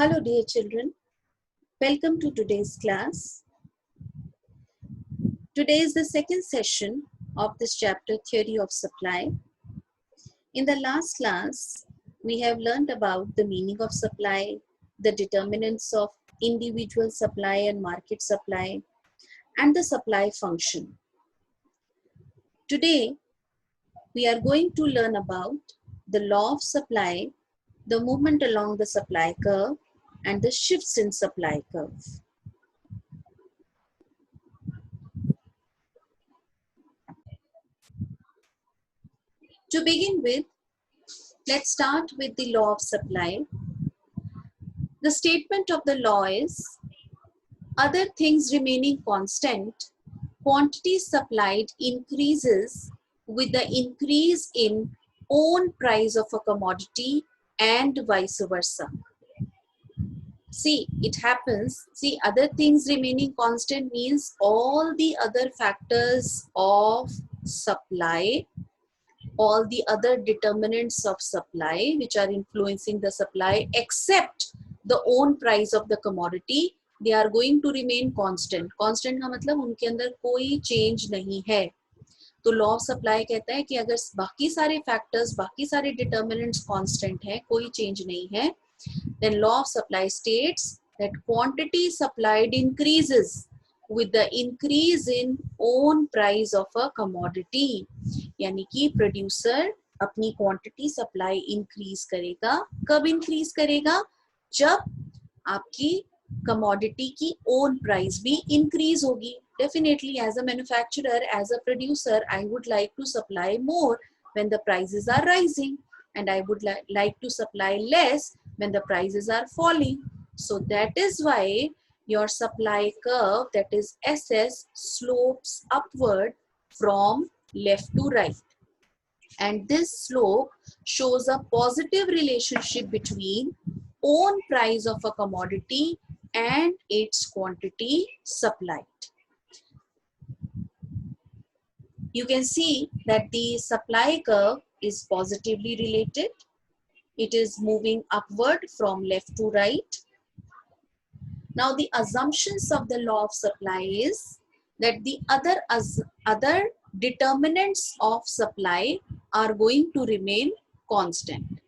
Hello dear children, welcome to today's class. Today is the second session of this chapter Theory of Supply. In the last class, we have learned about the meaning of supply, the determinants of individual supply and market supply, and the supply function. Today, we are going to learn about the law of supply, the movement along the supply curve, and the shifts in supply curve. To begin with, let's start with the law of supply. The statement of the law is, other things remaining constant, quantity supplied increases with the increase in own price of a commodity and vice versa. See, it happens. See, other things remaining constant means all the other factors of supply, all the other determinants of supply which are influencing the supply except the own price of the commodity, they are going to remain constant. Constant का मतलब उनके अंदर कोई change नहीं है. तो law of supply कहता है कि अगर बाकी सारे factors, बाकी सारे determinants constant है, कोई change नहीं है, then law of supply states that quantity supplied increases with the increase in own price of a commodity. यानी कि प्रोड्यूसर अपनी क्वांटिटी सप्लाई इंक्रीज करेगा. कब इंक्रीज करेगा? जब आपकी कमोडिटी की ओन प्राइस भी इंक्रीज होगी. Definitely as a manufacturer, as a producer, I would like to supply more when the prices are rising and I would like to supply less when the prices are falling. So that is why your supply curve, that is SS, slopes upward from left to right. And this slope shows a positive relationship between own price of a commodity and its quantity supplied. You can see that the supply curve is positively related. It is moving upward from left to right. Now the assumptions of the law of supply is that the other determinants of supply are going to remain constant.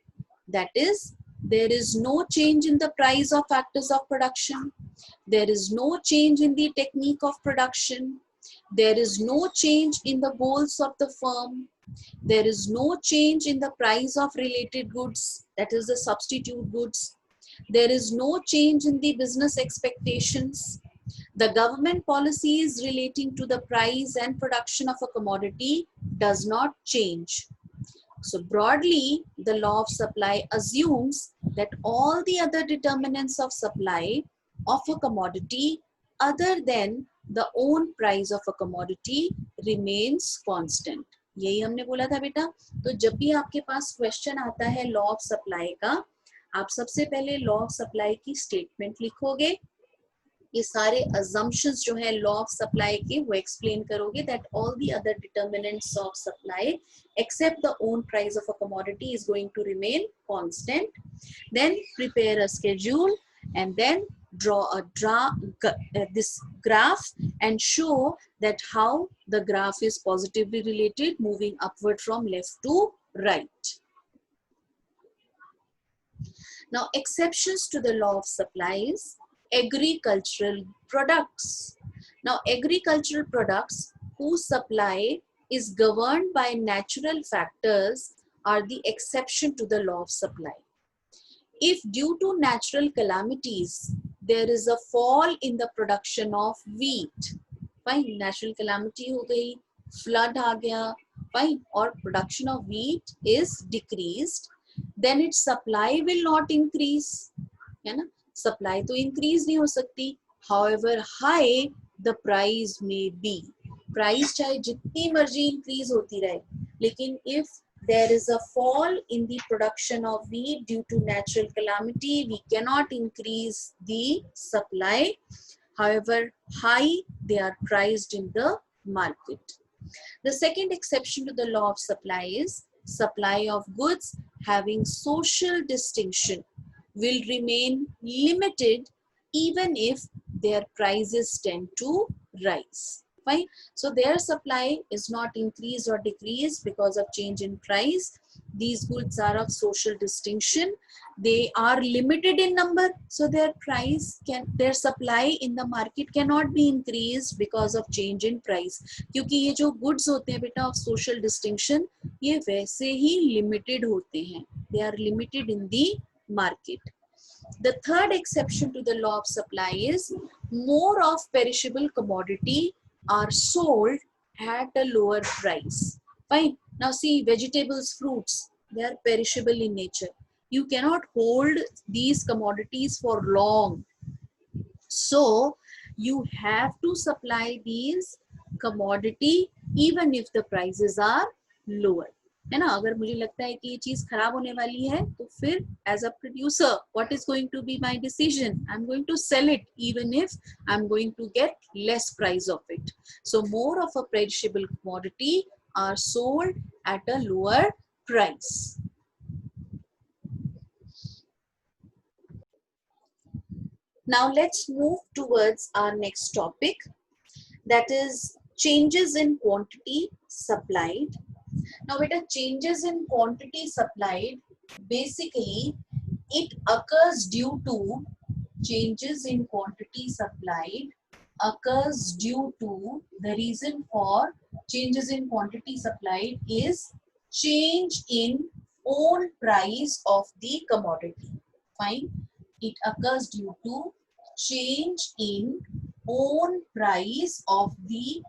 That is, there is no change in the price of factors of production. There is no change in the technique of production. There is no change in the goals of the firm. There is no change in the price of related goods, that is the substitute goods. There is no change in the business expectations. The government policies relating to the price and production of a commodity does not change. So broadly, the law of supply assumes that all the other determinants of supply of a commodity other than the own price of a commodity remains constant. यही हमने बोला था बेटा. तो जब भी आपके पास question आता है लॉ ऑफ सप्लाई का, आप सबसे पहले लॉ ऑफ सप्लाई की स्टेटमेंट लिखोगे. ये सारे assumptions जो है लॉ ऑफ सप्लाई के वो एक्सप्लेन करोगे that all the other determinants of supply except the own price of a commodity is going to remain constant. Then prepare a schedule and then draw this graph and show that how the graph is positively related, moving upward from left to right. Now, exceptions to the law of supply is agricultural products. Now, agricultural products whose supply is governed by natural factors are the exception to the law of supply. If due to natural calamities, there is a fall in the production of wheat, fine, natural calamity हो गई, flood आ गया, fine, or production of wheat is decreased, then its supply will not increase, है ना? Supply तो increase नहीं हो सकती. However high the price may be, price चाहे जितनी मर्जी increase होती रहे, लेकिन if there is a fall in the production of wheat due to natural calamity, we cannot increase the supply. However high they are priced in the market. The second exception to the law of supply is supply of goods having social distinction. will remain limited even if their prices tend to rise. Fine. So their supply is not increased or decreased because of change in price. These goods are of social distinction. They are limited in number, so their supply in the market cannot be increased because of change in price. क्योंकि ये जो goods होते हैं बेटा of social distinction, ये वैसे ही limited होते हैं. They are limited in the market. The third exception to the law of supply is more of perishable commodity are sold at a lower price. Fine. Now see, vegetables, fruits, they are perishable in nature. You cannot hold these commodities for long. So you have to supply these commodity even if the prices are lower. है ना. अगर मुझे लगता है कि ये चीज खराब होने वाली है तो फिर as a producer what is going to be my decision, I am going to sell it even if I am going to get less price of it. So more of a perishable commodity are sold at a lower price. Now let's move towards our next topic, that is changes in quantity supplied. Now with the changes in quantity supplied, basically it occurs due to changes in quantity supplied occurs due to the reason for changes in quantity supplied is change in own price of the commodity. Fine. It occurs due to change in own price of the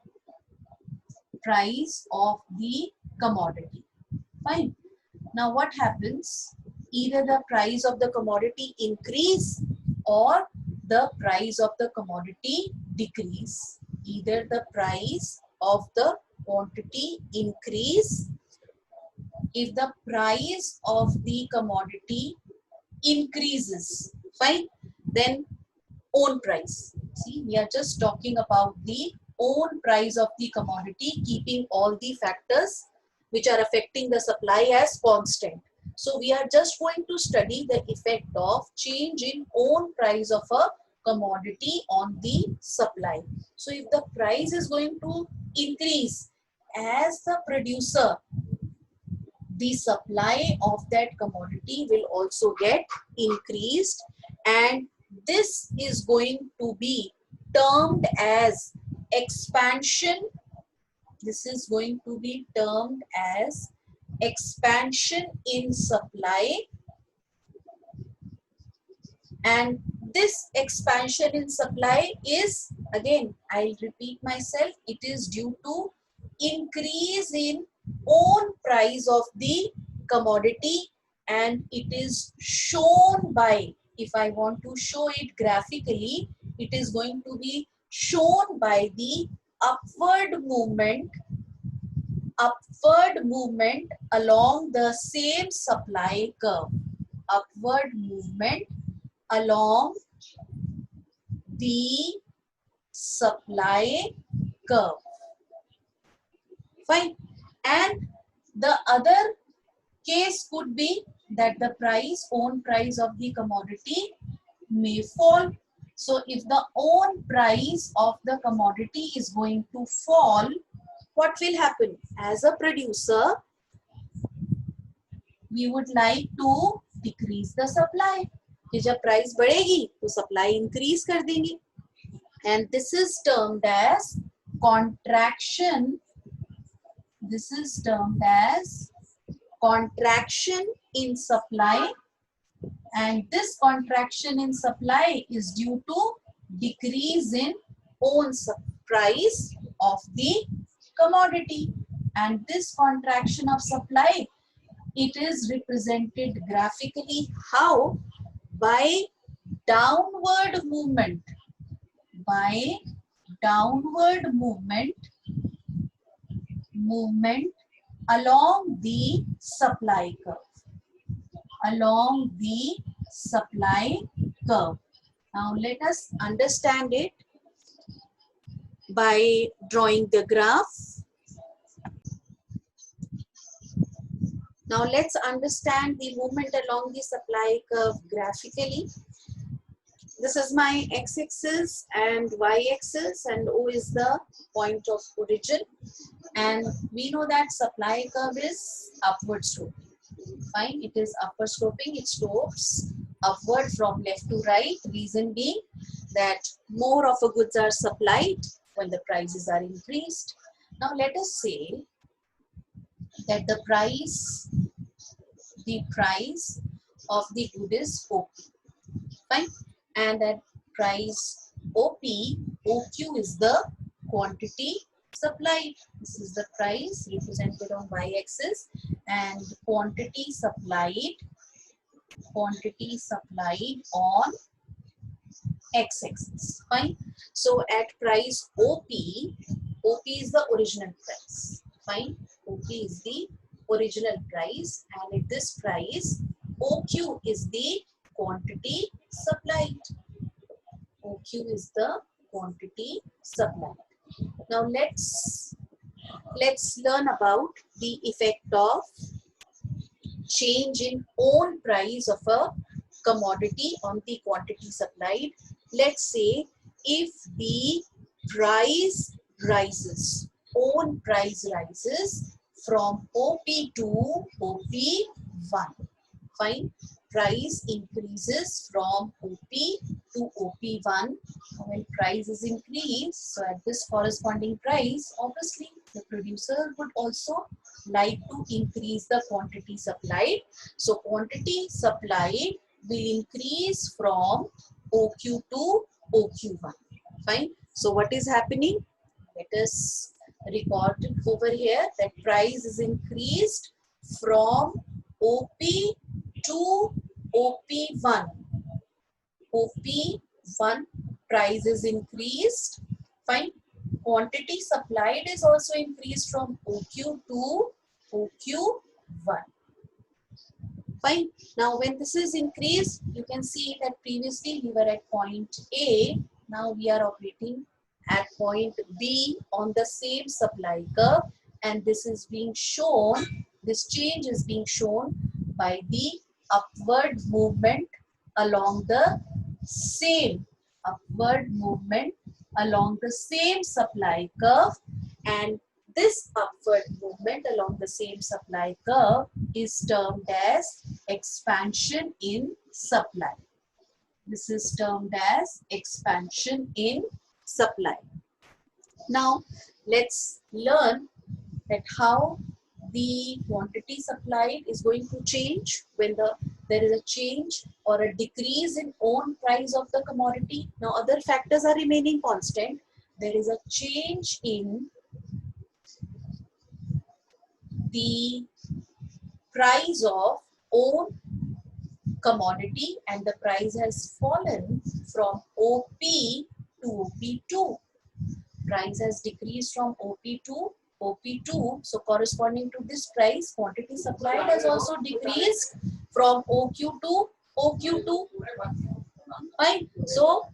commodity. Fine. Now what happens? Either the price of the commodity increase or the price of the commodity decrease. Either the price of the quantity increase. If the price of the commodity increases, fine, then own price. See, we are just talking about the own price of the commodity, keeping all the factors which are affecting the supply as constant. So we are just going to study the effect of change in own price of a commodity on the supply. So if the price is going to increase, as the producer, the supply of that commodity will also get increased, and this is going to be termed as expansion. This is going to be termed as expansion in supply, and this expansion in supply is, again I'll repeat myself, it is due to increase in own price of the commodity, and it is shown by, if I want to show it graphically, it is going to be shown by the upward movement along the same supply curve. Upward movement along the supply curve. Fine. And the other case could be that the own price of the commodity may fall. So if the own price of the commodity is going to fall, what will happen? As a producer, we would like to decrease the supply. कि जब price बढ़ेगी तो supply increase कर देंगे. And this is termed as contraction. This is termed as contraction in supply, and this contraction in supply is due to decrease in own price of the commodity. And this contraction of supply, it is represented graphically how? By downward movement. By downward movement along the supply curve. Along the supply curve. Now let us understand it by drawing the graph. Now let's understand the movement along the supply curve graphically. This is my x-axis and y-axis, and O is the point of origin. And we know that supply curve is upward sloping. Fine, it is upward sloping. It slopes upward from left to right. Reason being that more of a goods are supplied when the prices are increased. Now let us say that the price of the good is OP. Fine, and that price OQ is the quantity supplied. This is the price represented on y-axis, and quantity supplied on x-axis. Fine. So at price OP is the original price. Fine. OP is the original price, and at this price OQ is the quantity supplied. OQ is the quantity supplied. Now let's learn about the effect of change in own price of a commodity on the quantity supplied. Let's say if the price rises, own price rises from OP to OP1. Fine. Price increases from OP to OP1. When price is increased, so at this corresponding price, obviously the producer would also like to increase the quantity supplied. So quantity supplied will increase from OQ to OQ1. Fine. So what is happening? Let us record it over here that price is increased from OP to OP1. OP1 price is increased. Fine. Quantity supplied is also increased from OQ to OQ1. Fine. Now when this is increased, you can see that previously we were at point A. Now we are operating at point B on the same supply curve, and this is being shown, this change is being shown by the upward movement along the same supply curve, and this upward movement along the same supply curve is termed as expansion in supply. This is termed as expansion in supply. Now let's learn that how the quantity supplied is going to change when there is a change or a decrease in own price of the commodity. Now other factors are remaining constant. There is a change in the price of own commodity, and the price has fallen from OP to OP2. Price has decreased from OP to OP2. So corresponding to this price, quantity supplied has also decreased from OQ to OQ2. Right? So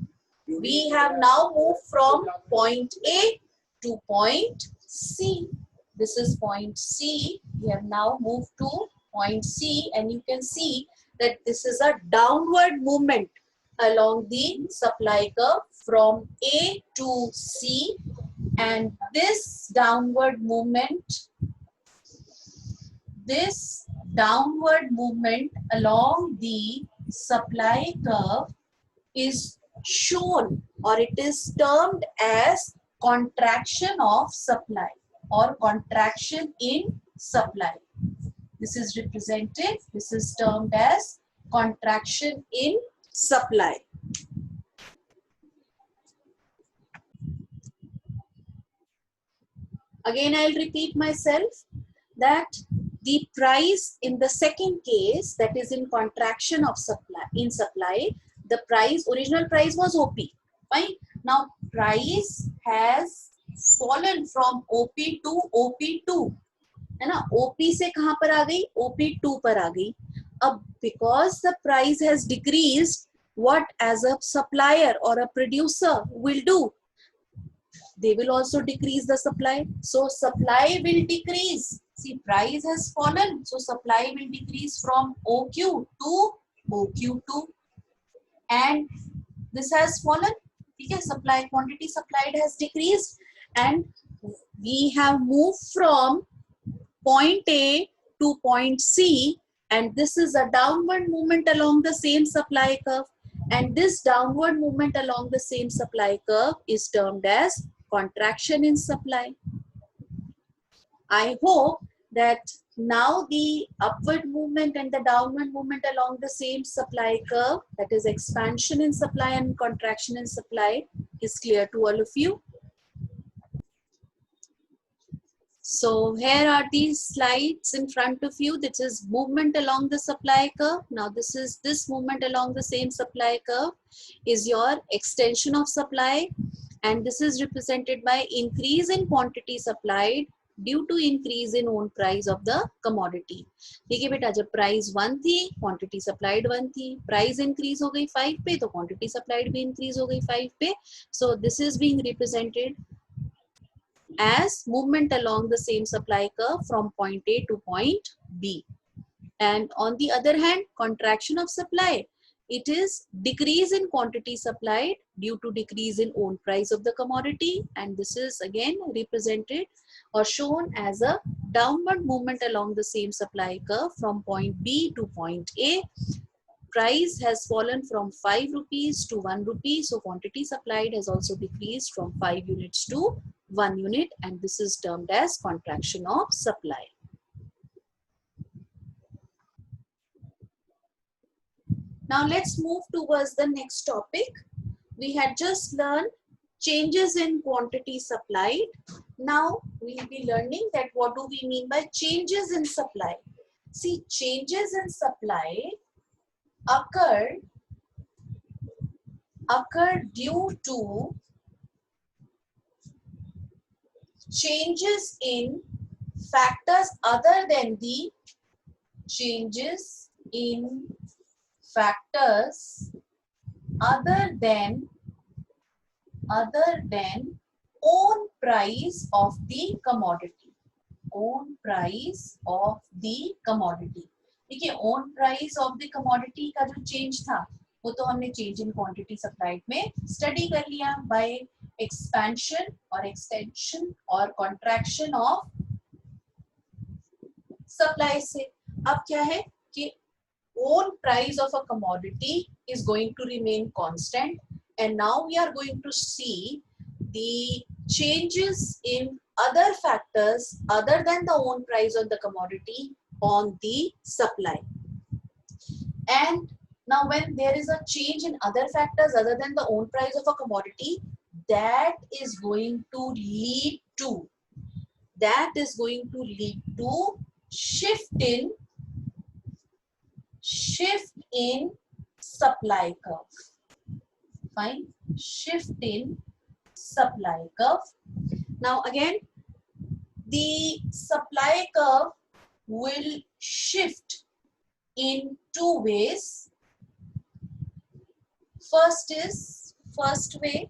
we have now moved from point A to point C. This is point C. We have now moved to point C, and you can see that this is a downward movement along the supply curve from A to C, and this downward movement along the supply curve is shown, or it is termed as contraction of supply or contraction in supply. This is represented, this is termed as contraction in supply. Again, I'll repeat myself that the price in the second case, that is in contraction of supply, the price, original price was OP. Fine. Now price has fallen from OP to OP2. है ना, OP से कहाँ पर आ गई, OP2 पर आ गई. अब because the price has decreased, what as a supplier or a producer will do? They will also decrease the supply. So supply will decrease. See, price has fallen, so supply will decrease from OQ to OQ2, and this has fallen. Okay, supply quantity supplied has decreased, and we have moved from point A to point C, and this is a downward movement along the same supply curve, and this downward movement along the same supply curve is termed as contraction in supply. I hope that now the upward movement and the downward movement along the same supply curve, that is expansion in supply and contraction in supply, is clear to all of you. So here are these slides in front of you. This is movement along the supply curve. Now this movement along the same supply curve is your extension of supply, and this is represented by increase in quantity supplied due to increase in own price of the commodity. ठीक है बेटा, जब price 1 थी, quantity supplied 1 थी, price increase हो गई 5 पे, तो क्वांटिटी सप्लाइड भी इंक्रीज हो गई 5 पे. So this is being represented as movement along the same supply curve from point A to point B. And on the other hand, contraction of supply, it is decrease in quantity supplied due to decrease in own price of the commodity, and this is again represented or shown as a downward movement along the same supply curve from point B to point A. Price has fallen from 5 rupees to 1 rupee, so quantity supplied has also decreased from 5 units to 1 unit, and this is termed as contraction of supply. Now let's move towards the next topic. We had just learned changes in quantity supplied. Now we will be learning that what do we mean by changes in supply. See, changes in supply occur due to changes in factors other than the changes in factors other than own price of the commodity. Own price of the commodity. ठीक है, own price of the commodity का जो change था वो तो हमने change in quantity supplied में study कर लिया by expansion or extension or contraction of supply से. अब क्या है कि own price of a commodity is going to remain constant, and now we are going to see the changes in other factors other than the own price of the commodity on the supply. And now when there is a change in other factors other than the own price of a commodity, that is going to lead to shift in supply curve. Fine, shift in supply curve. Now again, the supply curve will shift in two ways. First way,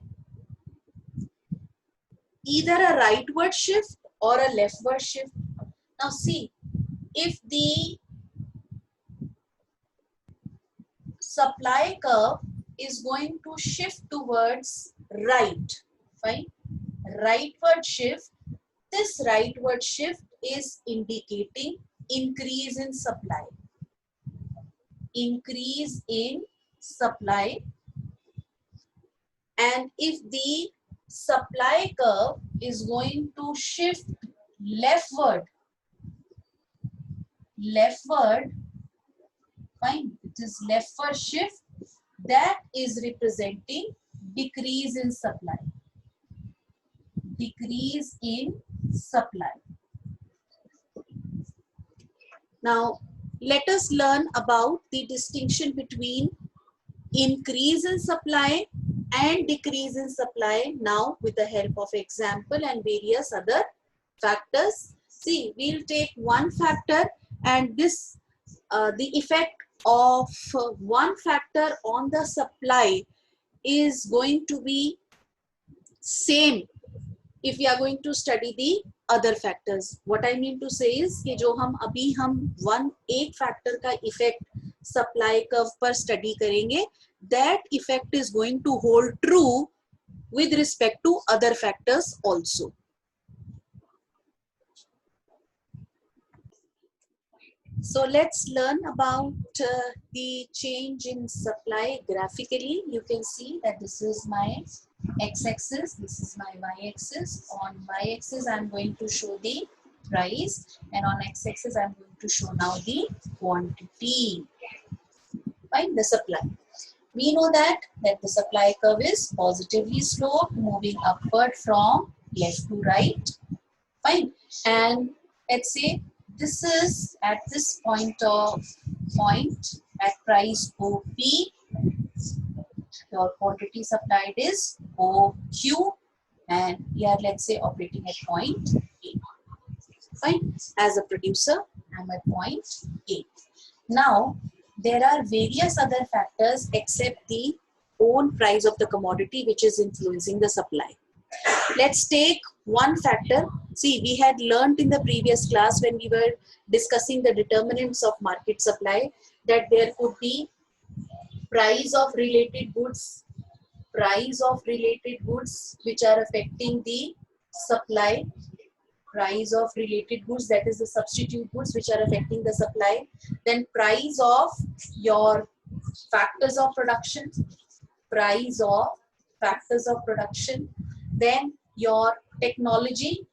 either a rightward shift or a leftward shift. Now see, if the supply curve is going to shift towards right, fine, rightward shift, this rightward shift is indicating increase in supply. Increase in supply. And if the supply curve is going to shift leftward, fine, it is leftward shift, that is representing decrease in supply. Decrease in supply. Now let us learn about the distinction between increase in supply and decrease in supply now with the help of example and various other factors. See, we'll take one factor, and this the effect of one factor on the supply is going to be same if we are going to study the other factors. What I mean to say is कि जो हम अभी हम एक factor का effect supply curve पर study करेंगे, that effect is going to hold true with respect to other factors also. So let's learn about the change in supply graphically. You can see that this is my x-axis, this is my y-axis. On y-axis I'm going to show the price, and on x-axis I'm going to show now the quantity. Fine, the supply. We know that the supply curve is positively sloped, moving upward from left to right. Fine, and let's say this is at this point at price OP, your quantity supplied is OQ, and we are, let's say, operating at point A. Fine, as a producer I'm at point A. Now there are various other factors except the own price of the commodity which is influencing the supply. Let's take one factor. See, we had learned in the previous class when we were discussing the determinants of market supply that there could be price of related goods which are affecting the supply, price of related goods, that is the substitute goods which are affecting the supply, then price of your factors of production, then your technology,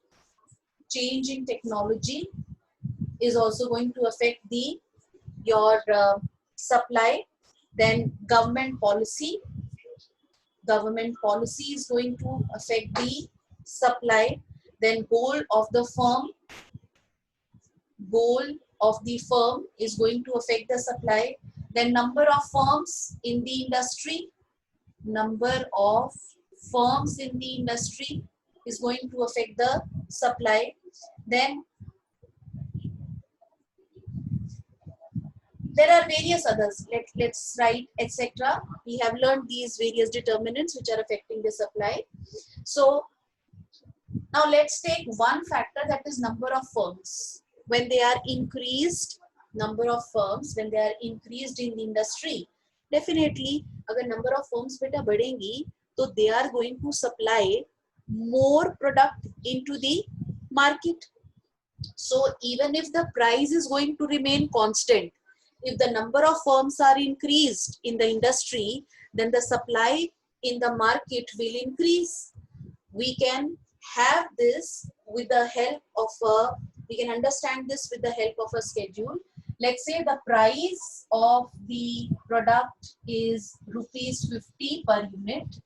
change in technology is also going to affect your supply, then government policy is going to affect the supply, then goal of the firm is going to affect the supply, then number of firms in the industry is going to affect the supply, then there are various others. Let's write etc. We have learned these various determinants which are affecting the supply. So now let's take one factor, that is number of firms. When they are increased, number of firms, when they are increased in the industry, definitely अगर number of firms बेटा बढ़ेंगी तो they are going to supply more product into the market. So even if the price is going to remain constant, if the number of firms are increased in the industry, then the supply in the market will increase. We can have this with the help of we can understand this with the help of a schedule. Let's say the price of the product is ₹50 per unit.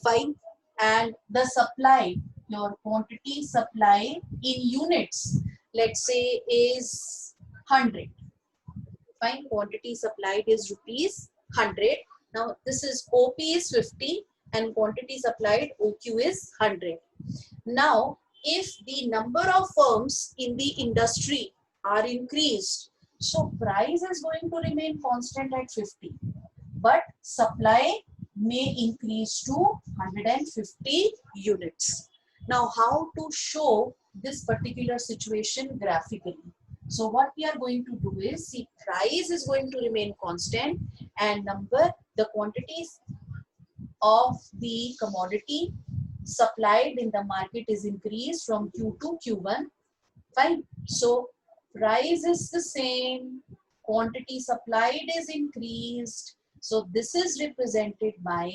Fine. And the supply, your quantity supply in units, let's say is 100. Fine, quantity supplied is ₹100. Now this is OP is 50 and quantity supplied OQ is 100. Now if the number of firms in the industry are increased, so price is going to remain constant at 50, but supply may increase to 150 units. Now how to show this particular situation graphically? So what we are going to do is, see, price is going to remain constant and the quantities of the commodity supplied in the market is increased from Q to Q1. Fine. So price is the same, quantity supplied is increased. So this is represented by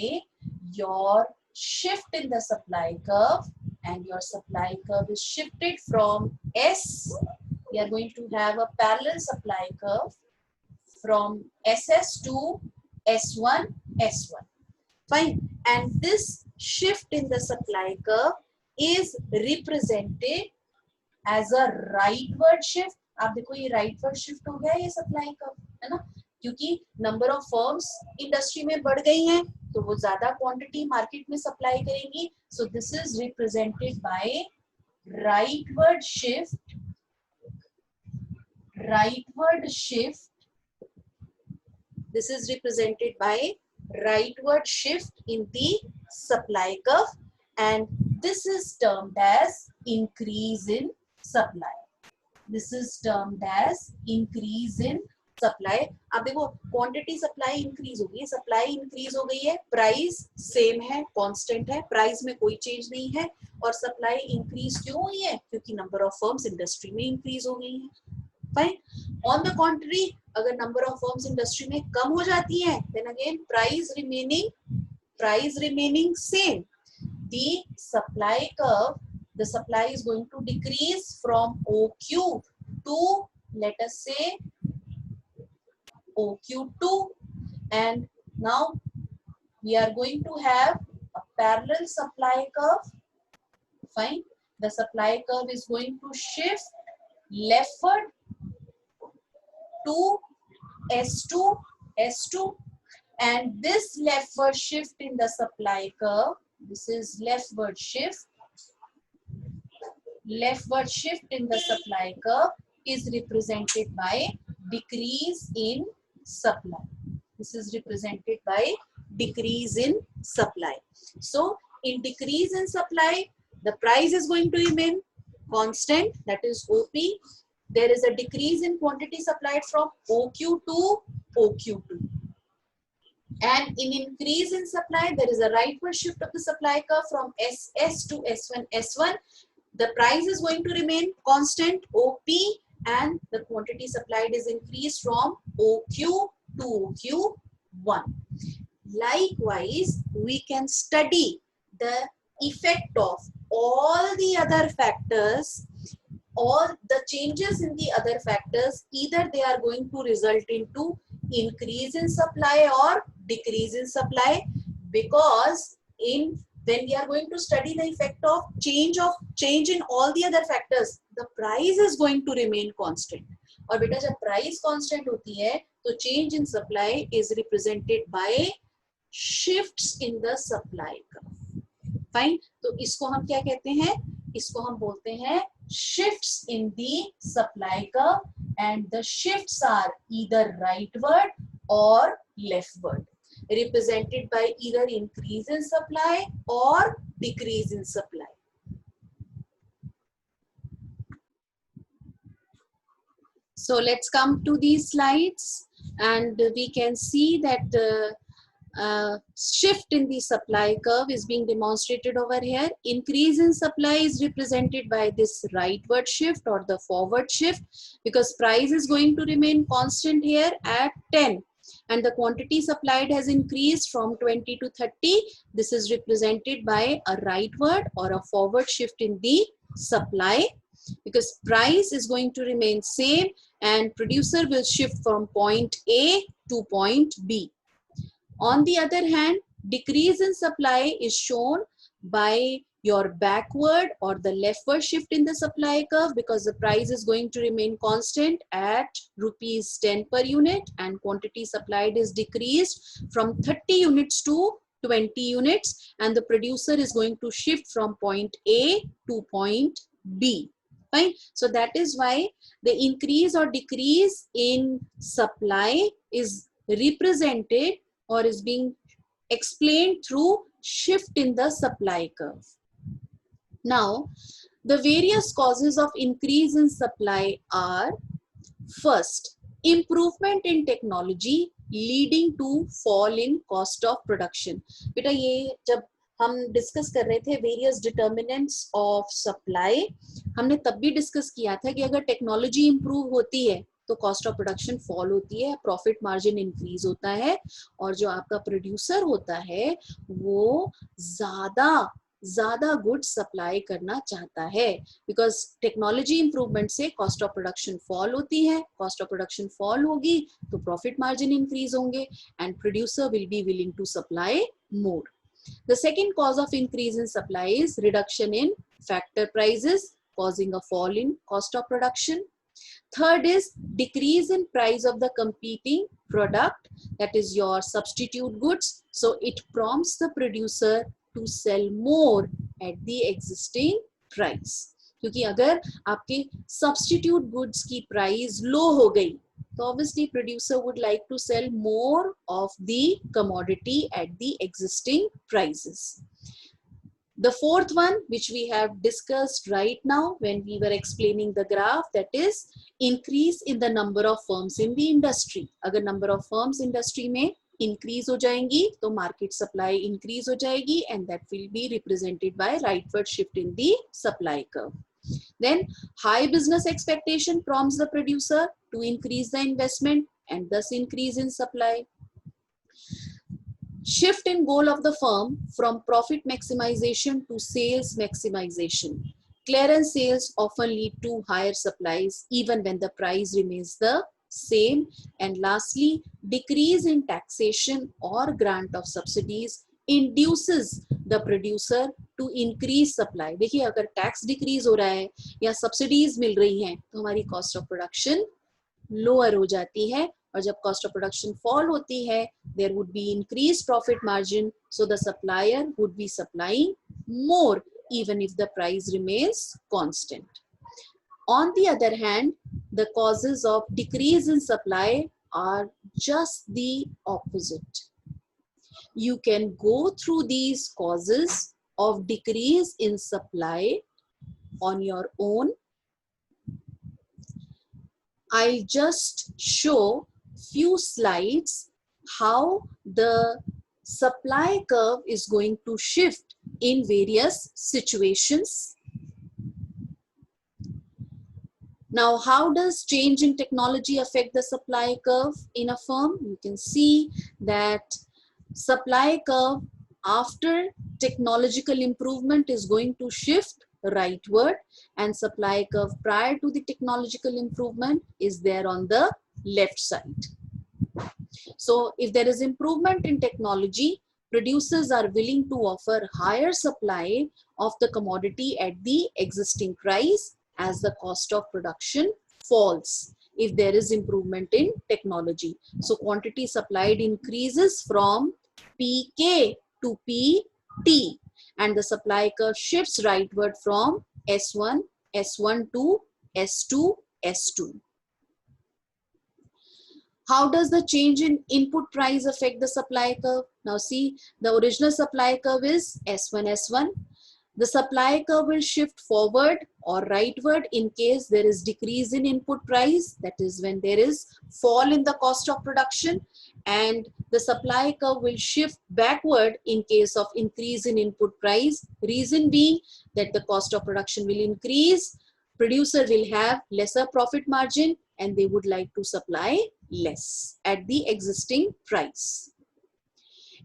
your shift in the supply curve, and your supply curve is shifted from S. We are going to have a parallel supply curve from SS to S1, S1. Fine. And this shift in the supply curve is represented as a rightward shift. आप देखो ये rightward shift हो गया ये supply curve, है ना? क्योंकि number of firms industry में बढ़ गई हैं, तो वो ज़्यादा quantity market में supply करेंगी. So this is represented by rightward shift. This is represented by rightward shift in the supply curve, and this is termed as increase in supply. This is termed as increase in supply. अब देखो quantity supply increase हो गई है, supply increase हो गई है, price same है, constant है, प्राइस में कोई चेंज नहीं है, और सप्लाई इंक्रीज क्यों हुई है? क्योंकि नंबर ऑफ फर्म्स इंडस्ट्री में इंक्रीज हो गई है. फाइन. ऑन द कॉन्ट्री, अगर नंबर ऑफ फर्म्स इंडस्ट्री में कम हो जाती है, then again price remaining same, the supply curve, the supply is going to decrease from OQ to, let us say, OQ2, and now we are going to have a parallel supply curve. Fine. The supply curve is going to shift leftward to S2, and this leftward shift in the supply curve, this is leftward shift in the supply curve is represented by decrease in supply. This is represented by decrease in supply. So in decrease in supply, the price is going to remain constant, that is OP. There is a decrease in quantity supplied from OQ to OQ2. And in increase in supply, there is a rightward shift of the supply curve from SS to S1. The price is going to remain constant, OP, and the quantity supplied is increased from OQ to OQ1. Likewise, we can study the effect of all the other factors, or the changes in the other factors. Either they are going to result into increase in supply or decrease in supply, because when we are going to study the effect of change in all the other factors, the price is going to remain constant. और बेटा जब price constant होती है तो change in supply is represented by shifts in the supply curve. Fine. तो इसको हम क्या कहते हैं? इसको हम बोलते हैं shifts in the supply curve, and the shifts are either rightward or leftward, represented by either increase in supply or decrease in supply. So let's come to these slides, and we can see that the shift in the supply curve is being demonstrated over here. Increase in supply is represented by this rightward shift or the forward shift, because price is going to remain constant here at 10. And the quantity supplied has increased from 20 to 30. This is represented by a rightward or a forward shift in the supply, because price is going to remain same and producer will shift from point A to point B. On the other hand, decrease in supply is shown by your backward or the leftward shift in the supply curve, because the price is going to remain constant at rupees 10 per unit, and quantity supplied is decreased from 30 units to 20 units, and the producer is going to shift from point A to point B. Fine. So that is why the increase or decrease in supply is represented or is being explained through shift in the supply curve. Now, the various causes of increase in supply are: first, improvement in technology leading to fall in cost of production. बेटा ये जब हम discuss कर रहे थे various determinants of supply, हमने तब भी डिस्कस किया था कि अगर टेक्नोलॉजी इंप्रूव होती है तो कॉस्ट ऑफ प्रोडक्शन फॉल होती है, प्रॉफिट मार्जिन इंक्रीज होता है, और जो आपका प्रोड्यूसर होता है वो ज्यादा गुड्स सप्लाई करना चाहता है, बिकॉज टेक्नोलॉजी इंप्रूवमेंट से कॉस्ट ऑफ प्रोडक्शन फॉल होती है, कॉस्ट ऑफ प्रोडक्शन फॉल होगी तो प्रॉफिट मार्जिन इंक्रीज होंगे, and producer will be willing to supply more. The second cause of increase in supply is reduction in factor prices, causing a fall in cost of production. Third is decrease in price of the competing product, that is your substitute goods. So it prompts the producer to sell more at the existing price. क्योंकि अगर आपके substitute goods की price low हो गई तो obviously producer would like to sell more of the commodity at the existing prices. The fourth one, which we have discussed right now when we were explaining the graph, that is increase in the number of firms in the industry. अगर number of firms industry में increase हो जाएंगी तो market supply increase हो जाएगी, and that will be represented by rightward shift in the supply curve. Then high business expectation prompts the producer to increase the investment and thus increase in supply. Shift in goal of the firm from profit maximization to sales maximization. Clearance sales often lead to higher supplies even when the price remains the same. And lastly, decrease in taxation or grant of subsidies induces the producer to increase supply. देखिए अगर tax decrease हो रहा है या subsidies मिल रही हैं तो हमारी cost of production lower हो जाती है, और जब cost of production fall होती है there would be increased profit margin, so the supplier would be supplying more even if the price remains constant. On the other hand, the causes of decrease in supply are just the opposite. You can go through these causes of decrease in supply on your own. I'll just show few slides how the supply curve is going to shift in various situations. Now, how does change in technology affect the supply curve in a firm? You can see that supply curve after technological improvement is going to shift rightward, and supply curve prior to the technological improvement is there on the left side. So if there is improvement in technology, producers are willing to offer higher supply of the commodity at the existing price as the cost of production falls if there is improvement in technology. So quantity supplied increases from Pk to Pt, and the supply curve shifts rightward from S1 to S2, S2. How does the change in input price affect the supply curve? Now see, the original supply curve is S1, S1. The supply curve will shift forward or rightward in case there is decrease in input price, that is when there is fall in the cost of production, and the supply curve will shift backward in case of increase in input price. Reason being that the cost of production will increase, producer will have lesser profit margin, and they would like to supply less at the existing price.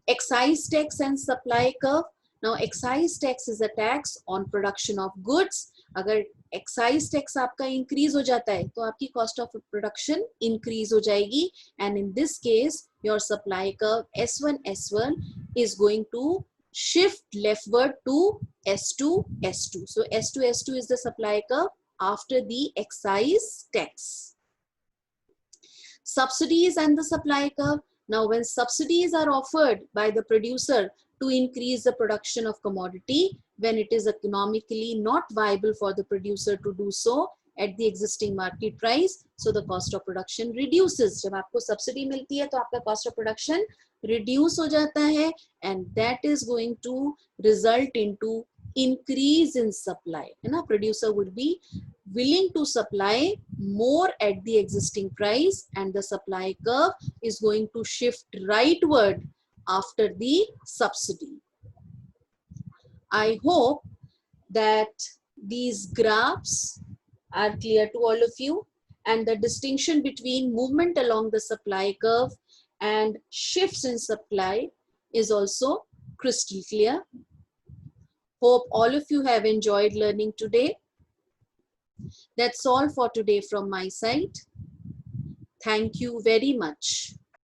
Excise tax and supply curve. Now excise tax is a tax on production of goods. अगर excise tax आपका increase हो जाता है तो आपकी cost of production increase हो जाएगी, and in this case your supply curve S1 S1 is going to shift leftward to S2 S2. So S2 S2 is the supply curve after the excise tax. Subsidies and the supply curve. Now when subsidies are offered by the producer to increase the production of commodity, when it is economically not viable for the producer to do so at the existing market price, so the cost of production reduces. जब आपको subsidy मिलती है तो आपका cost of production reduce हो जाता है, and that is going to result into increase in supply. है ना, producer would be willing to supply more at the existing price, and the supply curve is going to shift rightward after the subsidy. I hope that these graphs are clear to all of you, and the distinction between movement along the supply curve and shifts in supply is also crystal clear. Hope all of you have enjoyed learning today. That's all for today from my side. Thank you very much.